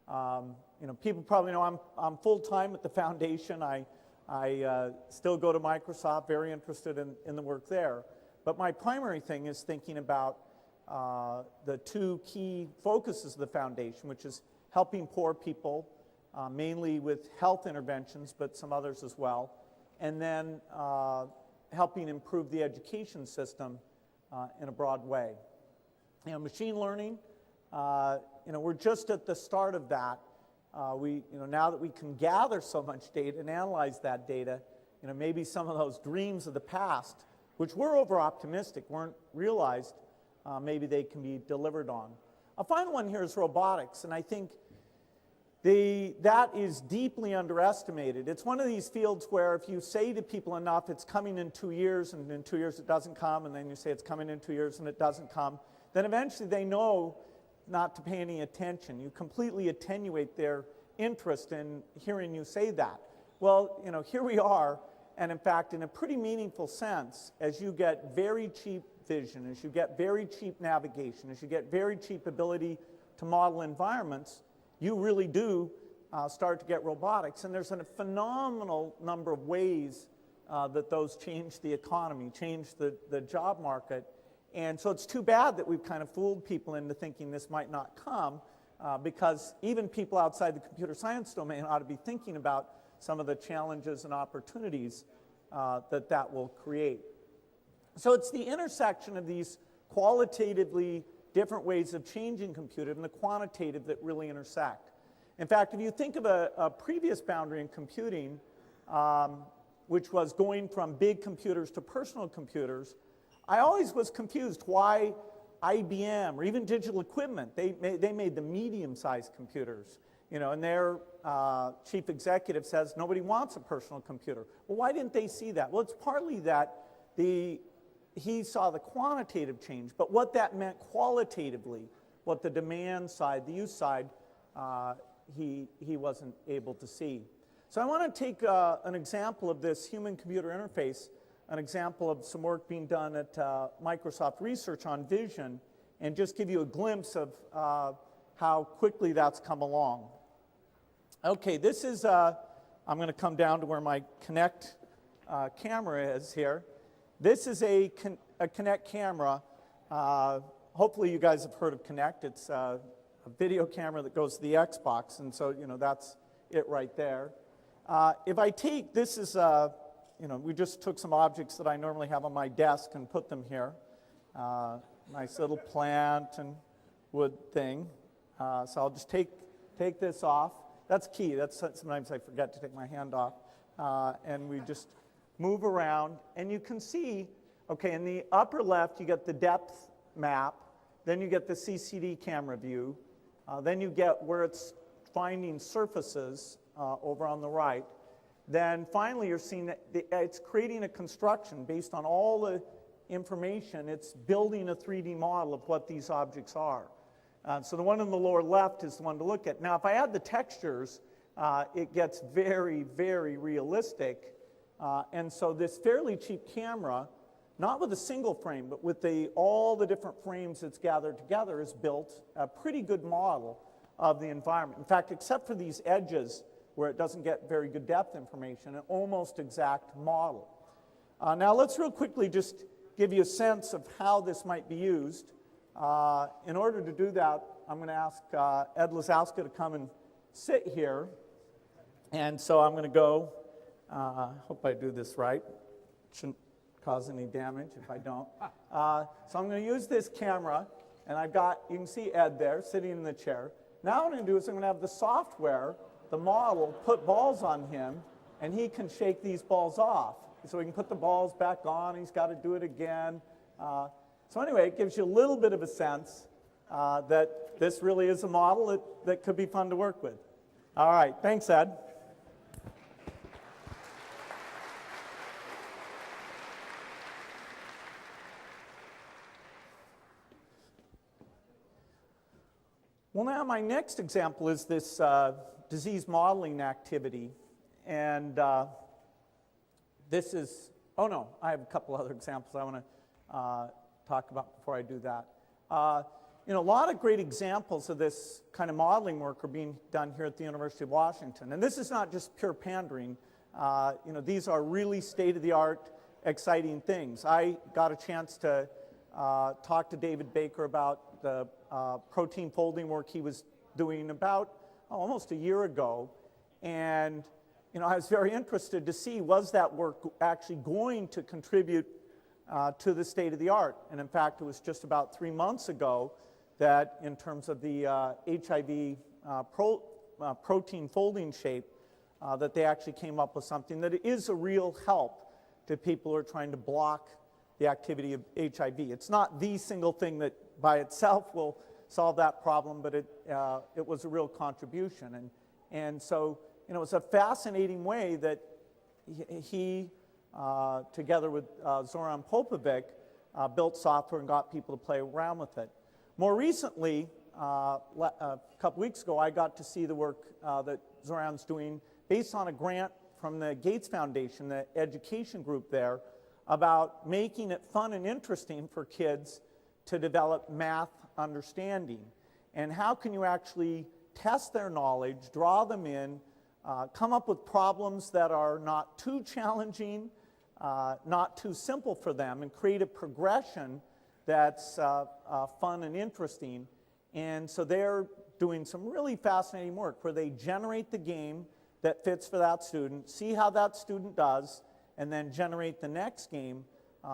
People probably know I'm full-time at the foundation. I still go to Microsoft, very interested in the work there. But my primary thing is thinking about the two key focuses of the foundation, which is helping poor people, mainly with health interventions, but some others as well, and then helping improve the education system in a broad way. Machine learning, we're just at the start of that. Now that we can gather so much data and analyze that data, maybe some of those dreams of the past, which were over-optimistic, weren't realized, maybe they can be delivered on. A final one here is robotics, and I think that is deeply underestimated. It's one of these fields where if you say to people enough, it's coming in 2 years, and in 2 years it doesn't come, and then you say it's coming in 2 years and it doesn't come, then eventually they know not to pay any attention. You completely attenuate their interest in hearing you say that. Well, here we are, and in fact, in a pretty meaningful sense, as you get very cheap vision, as you get very cheap navigation, as you get very cheap ability to model environments, you really do start to get robotics. And there's a phenomenal number of ways that those change the economy, change the job market. And so it's too bad that we've kind of fooled people into thinking this might not come, because even people outside the computer science domain ought to be thinking about some of the challenges and opportunities that will create. So it's the intersection of these qualitatively different ways of changing computing and the quantitative that really intersect. In fact, if you think of a previous boundary in computing, which was going from big computers to personal computers, I always was confused why IBM or even Digital Equipment, they made the medium-sized computers, and their chief executive says nobody wants a personal computer. Well, why didn't they see that? Well, it's partly that he saw the quantitative change, but what that meant qualitatively, what the demand side, the use side, he wasn't able to see. So I want to take an example of this human-computer interface, an example of some work being done at Microsoft Research on vision, and just give you a glimpse of how quickly that's come along. Okay, this is, I'm going to come down to where my Kinect camera is here. This is a Kinect camera. Hopefully you guys have heard of Kinect. It's a video camera that goes to the Xbox, and so that's it right there. If I take, this is, we just took some objects that I normally have on my desk and put them here. Nice little plant and wood thing. So I'll just take this off. That's key. Sometimes I forget to take my hand off. And we just move around, and you can see, okay, in the upper left you get the depth map, then you get the CCD camera view, then you get where it's finding surfaces over on the right. Then finally you're seeing that it's creating a construction based on all the information. It's building a 3D model of what these objects are. So the one in the lower left is the one to look at. Now if I add the textures, it gets very, very realistic. And so this fairly cheap camera, not with a single frame, but with all the different frames it's gathered together, has built a pretty good model of the environment. In fact, except for these edges where it doesn't get very good depth information, an almost exact model. Now let's real quickly just give you a sense of how this might be used. In order to do that, I'm going to ask Ed Lazowska to come and sit here. And so I'm going to go, hope I do this right. Shouldn't cause any damage if I don't. So I'm going to use this camera, and you can see Ed there sitting in the chair. Now what I'm going to do is I'm going to have the software, the model, put balls on him, and he can shake these balls off. So he can put the balls back on, he's got to do it again. So anyway, it gives you a little bit of a sense that this really is a model that could be fun to work with. All right, thanks, Ed. Well, now my next example is this disease modeling activity. And this is, oh no, I have a couple other examples I want to talk about before I do that. a lot of great examples of this kind of modeling work are being done here at the University of Washington. And this is not just pure pandering. These are really state-of-the-art, exciting things. I got a chance to talk to David Baker about the protein folding work he was doing about almost a year ago. And I was very interested to see, was that work actually going to contribute to the state-of-the-art? And in fact, it was just about 3 months ago that in terms of the HIV protein folding shape, that they actually came up with something that is a real help to people who are trying to block the activity of HIV. It's not the single thing that by itself will solve that problem, but it was a real contribution. And so, it was a fascinating way that he together with Zoran Popovic, built software and got people to play around with it. More recently, a couple weeks ago, I got to see the work that Zoran's doing based on a grant from the Gates Foundation, the education group there, about making it fun and interesting for kids to develop math understanding. And how can you actually test their knowledge, draw them in, come up with problems that are not too challenging, not too simple for them, and create a progression that's fun and interesting. And so they're doing some really fascinating work where they generate the game that fits for that student, see how that student does, and then generate the next game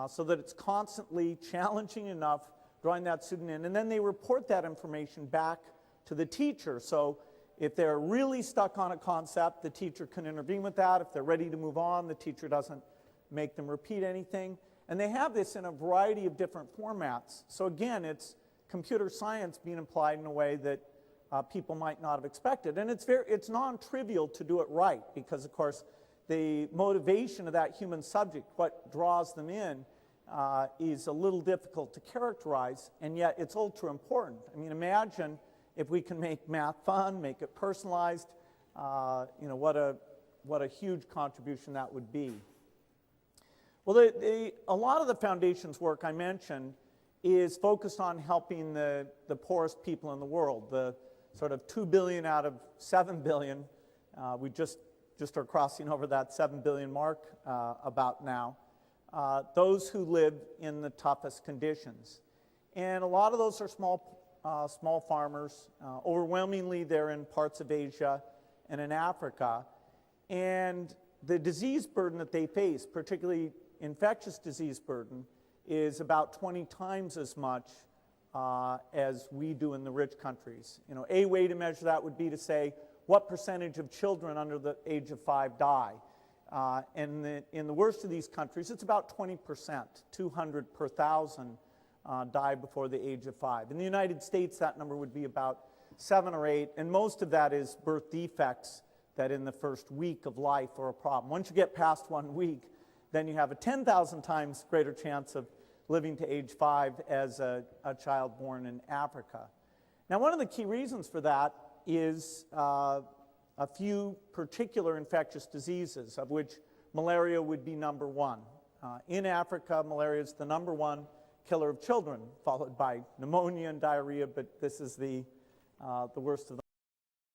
so that it's constantly challenging enough, drawing that student in. And then they report that information back to the teacher. So if they're really stuck on a concept, the teacher can intervene with that. If they're ready to move on, the teacher doesn't make them repeat anything. And they have this in a variety of different formats. So again, it's computer science being applied in a way that people might not have expected. And it's non-trivial to do it right because, of course, the motivation of that human subject, what draws them in, is a little difficult to characterize, and yet it's ultra important. I mean, imagine if we can make math fun, make it personalized, what a huge contribution that would be. Well, a lot of the foundation's work I mentioned is focused on helping the poorest people in the world, the sort of 2 billion out of 7 billion. We just are crossing over that 7 billion mark about now. Those who live in the toughest conditions. And a lot of those are small farmers. Overwhelmingly, they're in parts of Asia and in Africa. And the disease burden that they face, particularly infectious disease burden, is about 20 times as much as we do in the rich countries. A way to measure that would be to say, what percentage of children under the age of 5 die? And in the worst of these countries, it's about 20%, 200 per thousand die before the age of 5. In the United States, that number would be about 7 or 8, and most of that is birth defects that in the first week of life are a problem. Once you get past 1 week, then you have a 10,000 times greater chance of living to age 5 as a child born in Africa. Now, one of the key reasons for that is a few particular infectious diseases, of which malaria would be number one. In Africa, malaria is the number one killer of children, followed by pneumonia and diarrhea, but this is the worst of them.